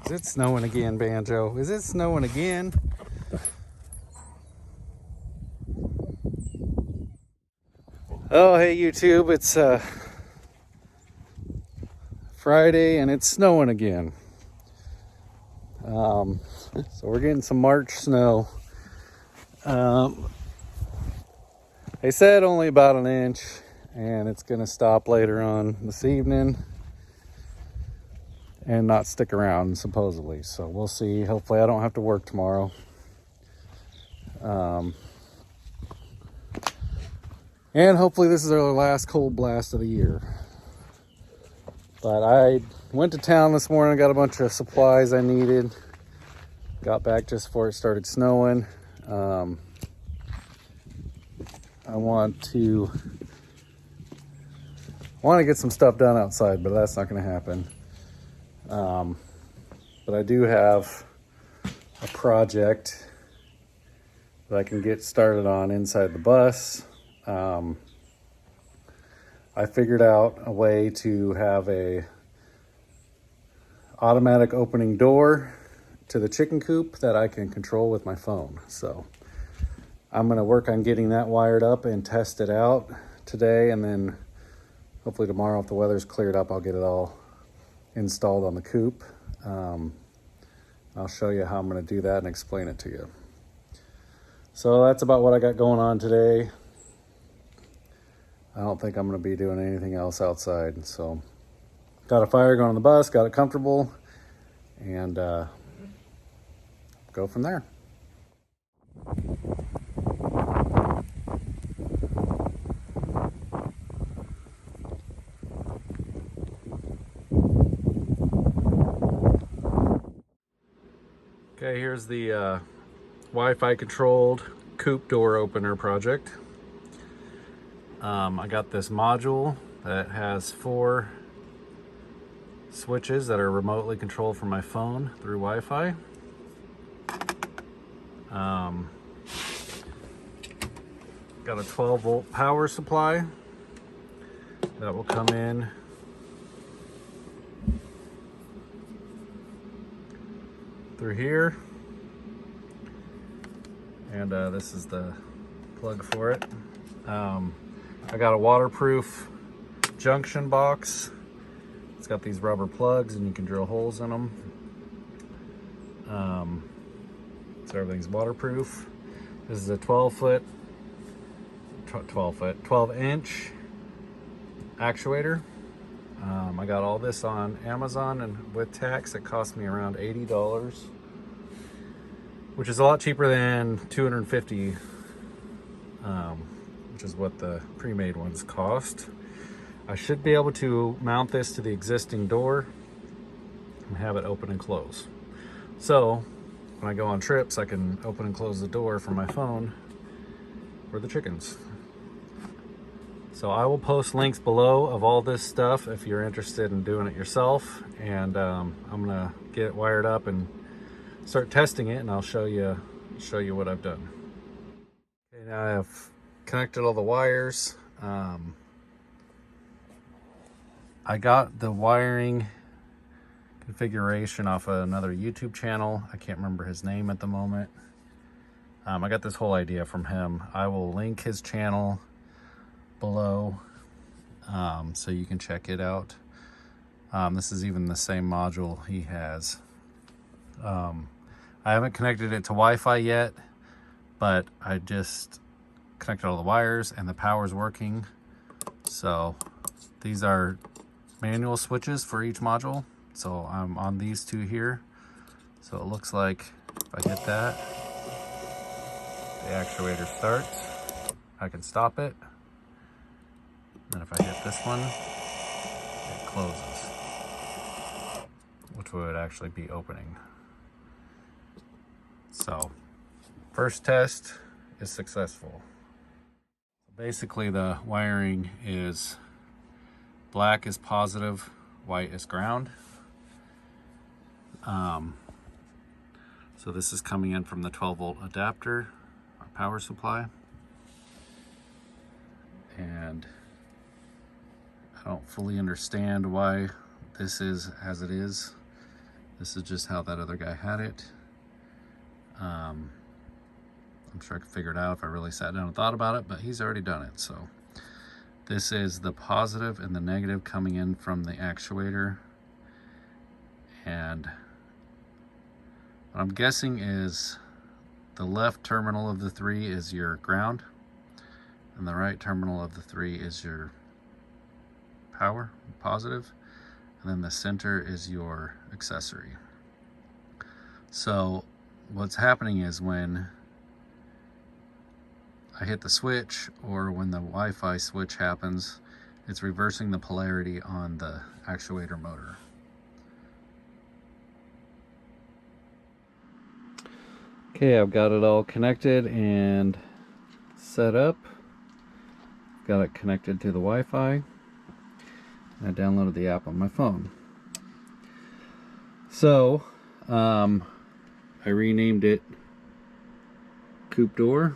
Is it snowing again, Banjo? Is it snowing again? Oh, hey YouTube, it's Friday and it's snowing again. So we're getting some March snow. They said only about an inch, and it's gonna stop later on this evening and not stick around supposedly. So we'll see. Hopefully I don't have to work tomorrow. And hopefully this is our last cold blast of the year. But I went to town this morning, got a bunch of supplies I needed. Got back just before it started snowing. I want to get some stuff done outside, but that's not going to happen. But I do have a project that I can get started on inside the bus. I figured out a way to have a automatic opening door to the chicken coop that I can control with my phone. So I'm going to work on getting that wired up and test it out today, and then hopefully tomorrow, if the weather's cleared up, I'll get it all installed on the coop. I'll show you how I'm going to do that and explain it to you. So that's about what I got going on today. I don't think I'm going to be doing anything else outside. So got a fire going on the bus, got it comfortable, and go from there. Okay, here's the Wi-Fi controlled coop door opener project. I got this module that has 4 switches that are remotely controlled from my phone through Wi-Fi. Got a 12-volt power supply that will come in through here, and this is the plug for it. I got a waterproof junction box. It's got these rubber plugs and you can drill holes in them. So everything's waterproof. This is a 12-inch actuator. I got all this on Amazon, and with tax it cost me around $80, which is a lot cheaper than $250, which is what the pre-made ones cost. I should be able to mount this to the existing door and have it open and close. So when I go on trips, I can open and close the door from my phone for the chickens. So I will post links below of all this stuff if you're interested in doing it yourself. And I'm gonna get it wired up and start testing it, and I'll show you what I've done. Okay, now I've connected all the wires. I got the wiring configuration off of another YouTube channel. I can't remember his name at the moment. I got this whole idea from him. I will link his channel below so you can check it out. This is even the same module he has. I haven't connected it to Wi-Fi yet, but I just connected all the wires and the power's working. So these are manual switches for each module. So I'm on these 2 here. So it looks like if I hit that, the actuator starts. I can stop it. And if I hit this one, it closes, which would actually be opening. So first test is successful. Basically the wiring is black is positive, white is ground. So this is coming in from the 12-volt adapter, our power supply. And I don't fully understand why this is as it is. This is just how that other guy had it. I'm sure I could figure it out if I really sat down and thought about it, but he's already done it. So this is the positive and the negative coming in from the actuator. And what I'm guessing is the left terminal of the 3 is your ground, and the right terminal of the 3 is your power, positive, and then the center is your accessory. So what's happening is when I hit the switch, or when the Wi-Fi switch happens, it's reversing the polarity on the actuator motor. Okay, I've got it all connected and set up. Got it connected to the Wi-Fi. I downloaded the app on my phone. So, I renamed it Coop Door.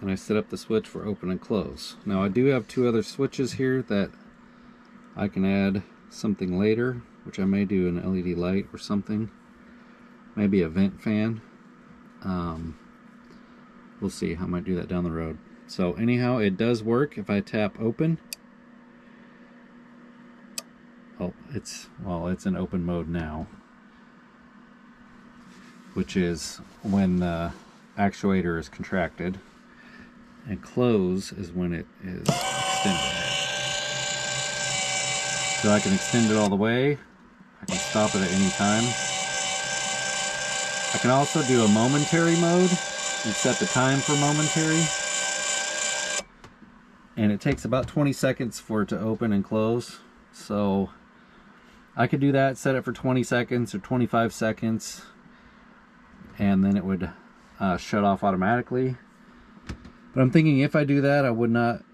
And I set up the switch for open and close. Now I do have 2 other switches here that I can add something later, which I may do an LED light or something. Maybe a vent fan. We'll see. I might do that down the road. So anyhow, it does work if I tap open. Oh, it's in open mode now, which is when the actuator is contracted, and close is when it is extended. So I can extend it all the way. I can stop it at any time. I can also do a momentary mode and set the time for momentary. And it takes about 20 seconds for it to open and close. So I could do that, set it for 20 seconds or 25 seconds, and then it would shut off automatically. But I'm thinking if I do that, I would not,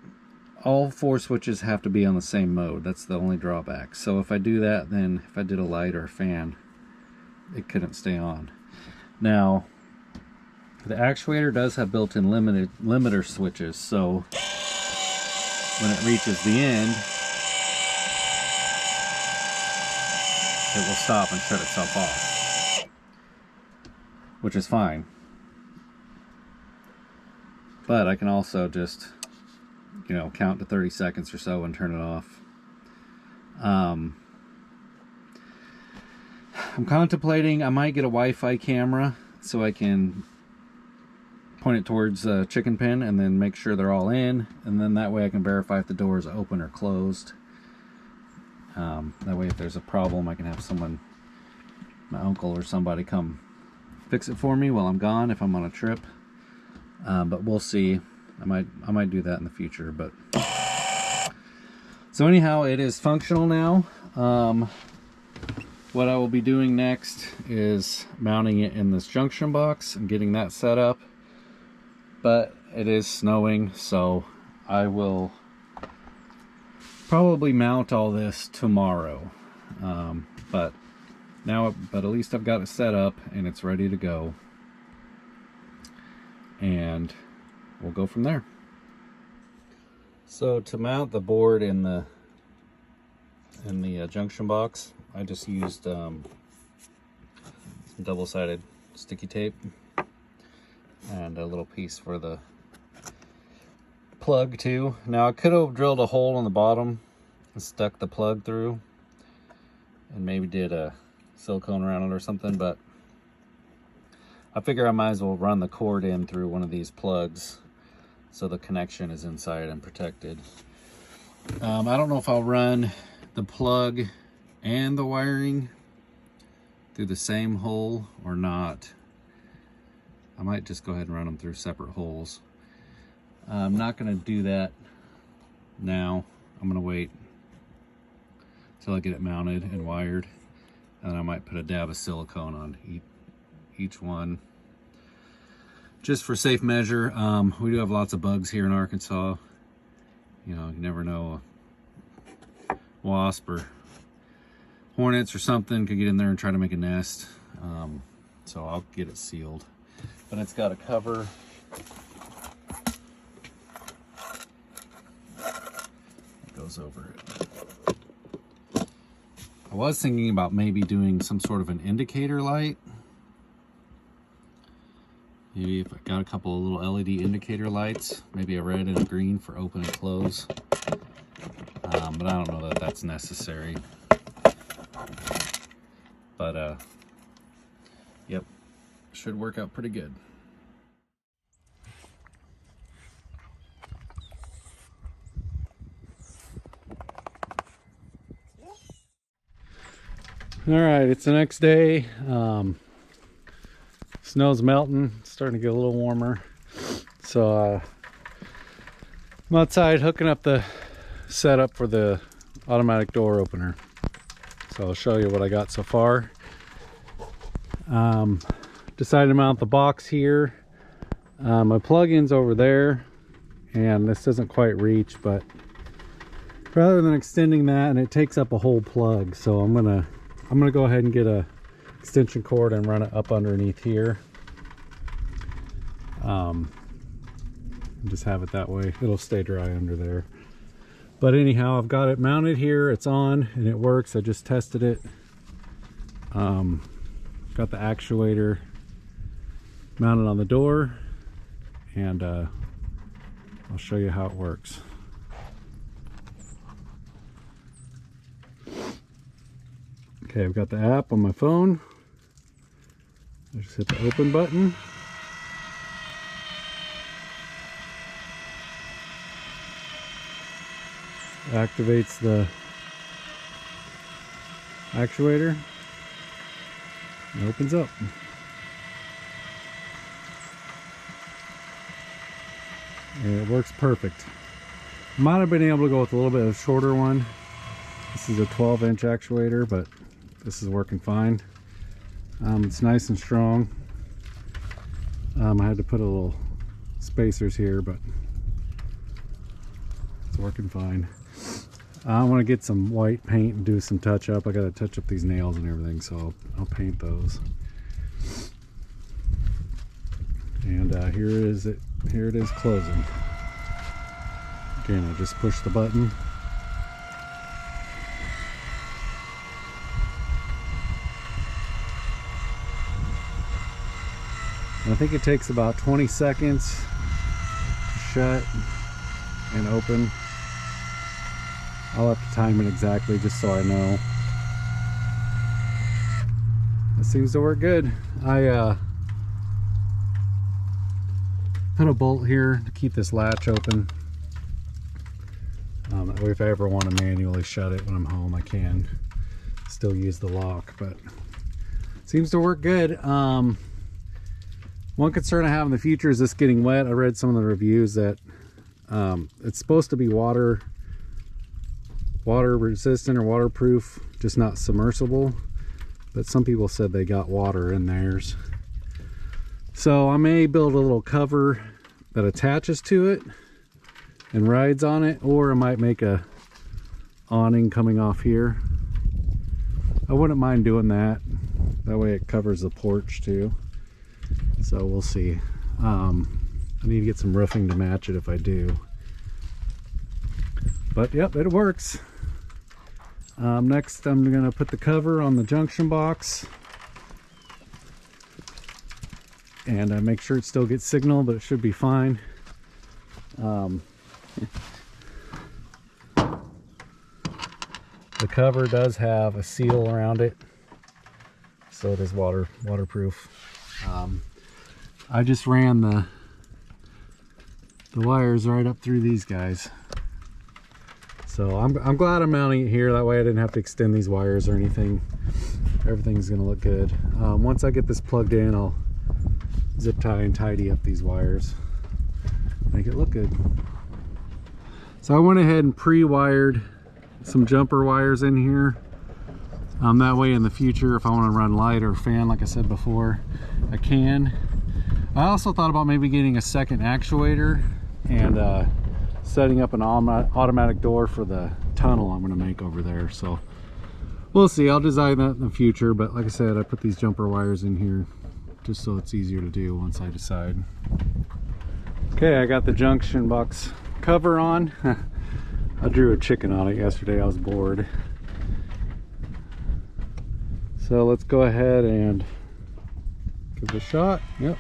all 4 switches have to be on the same mode. That's the only drawback. So if I do that, then if I did a light or a fan, it couldn't stay on. Now, the actuator does have built-in limiter switches, so when it reaches the end, it will stop and shut itself off, which is fine. But I can also just, count to 30 seconds or so and turn it off. I'm contemplating I might get a Wi-Fi camera so I can point it towards a chicken pen and then make sure they're all in, and then that way I can verify if the door is open or closed. That way if there's a problem, I can have someone, my uncle or somebody, come fix it for me while I'm gone if I'm on a trip. But we'll see. I might do that in the future. But so anyhow, it is functional now. What I will be doing next is mounting it in this junction box and getting that set up. But it is snowing, so I will probably mount all this tomorrow. But at least I've got it set up and it's ready to go. And we'll go from there. So to mount the board in the junction box, I just used some double-sided sticky tape and a little piece for the plug too. Now I could have drilled a hole in the bottom and stuck the plug through and maybe did a silicone around it or something, but I figure I might as well run the cord in through one of these plugs so the connection is inside and protected. I don't know if I'll run the plug and the wiring through the same hole or not. I might just go ahead and run them through separate holes. I'm not going to do that now. I'm going to wait until I get it mounted and wired, and I might put a dab of silicone on each one just for safe measure. We do have lots of bugs here in Arkansas. You never know, a wasp or hornets or something could get in there and try to make a nest. So I'll get it sealed, but it's got a cover. It goes over it. I was thinking about maybe doing some sort of an indicator light. Maybe if I got a couple of little LED indicator lights, maybe a red and a green for open and close. But I don't know that that's necessary. But yep, should work out pretty good. All right, it's the next day. Snow's melting, it's starting to get a little warmer. So I'm outside hooking up the setup for the automatic door opener. So I'll show you what I got so far. Decided to mount the box here. My plug-in's over there, and this doesn't quite reach, but rather than extending that, and it takes up a whole plug, so I'm gonna go ahead and get a extension cord and run it up underneath here. Just have it that way. It'll stay dry under there. But anyhow, I've got it mounted here. It's on and it works. I just tested it. Got the actuator mounted on the door, and I'll show you how it works. Okay, I've got the app on my phone. I just hit the open button. Activates the actuator. It opens up. And it works perfect. Might have been able to go with a little bit of a shorter one. This is a 12-inch actuator, but this is working fine. It's nice and strong. I had to put a little spacers here, but it's working fine. I want to get some white paint and do some touch up. I got to touch up these nails and everything, so I'll paint those. And here it is closing. Again, I just push the button. I think it takes about 20 seconds to shut and open. I'll have to time it exactly just so I know. It seems to work good. I put a bolt here to keep this latch open. That way if I ever want to manually shut it when I'm home, I can still use the lock, but it seems to work good. One concern I have in the future is this getting wet. I read some of the reviews that it's supposed to be water resistant or waterproof, just not submersible, but some people said they got water in theirs. So I may build a little cover that attaches to it and rides on it, or I might make a awning coming off here. I wouldn't mind doing that. That way it covers the porch too. So we'll see. I need to get some roofing to match it if I do. But yep, it works. Next I'm going to put the cover on the junction box. And I make sure it still gets signal, but it should be fine. The cover does have a seal around it, so it is waterproof. I just ran the wires right up through these guys. So I'm glad I'm mounting it here. That way I didn't have to extend these wires or anything. Everything's gonna look good. Once I get this plugged in, I'll zip tie and tidy up these wires, make it look good. So I went ahead and pre-wired some jumper wires in here. That way in the future, if I want to run light or fan, like I said before, I can. I also thought about maybe getting a second actuator and setting up an automatic door for the tunnel I'm going to make over there. So we'll see. I'll design that in the future, but like I said, I put these jumper wires in here just so it's easier to do once I decide. Okay, I got the junction box cover on. I drew a chicken on it yesterday. I was bored. So let's go ahead and give it a shot. Yep,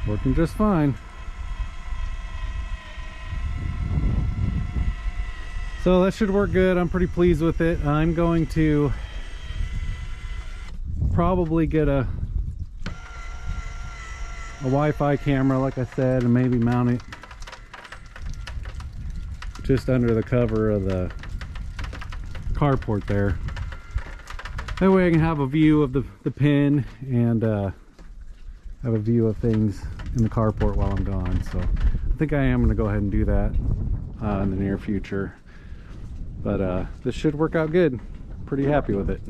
working just fine. So that should work good. I'm pretty pleased with it. I'm going to probably get a Wi-Fi camera, like I said, and maybe mount it just under the cover of the carport there. That way I can have a view of the pin and have a view of things in the carport while I'm gone. So I think I am going to go ahead and do that in the near future. But this should work out good. Pretty happy with it.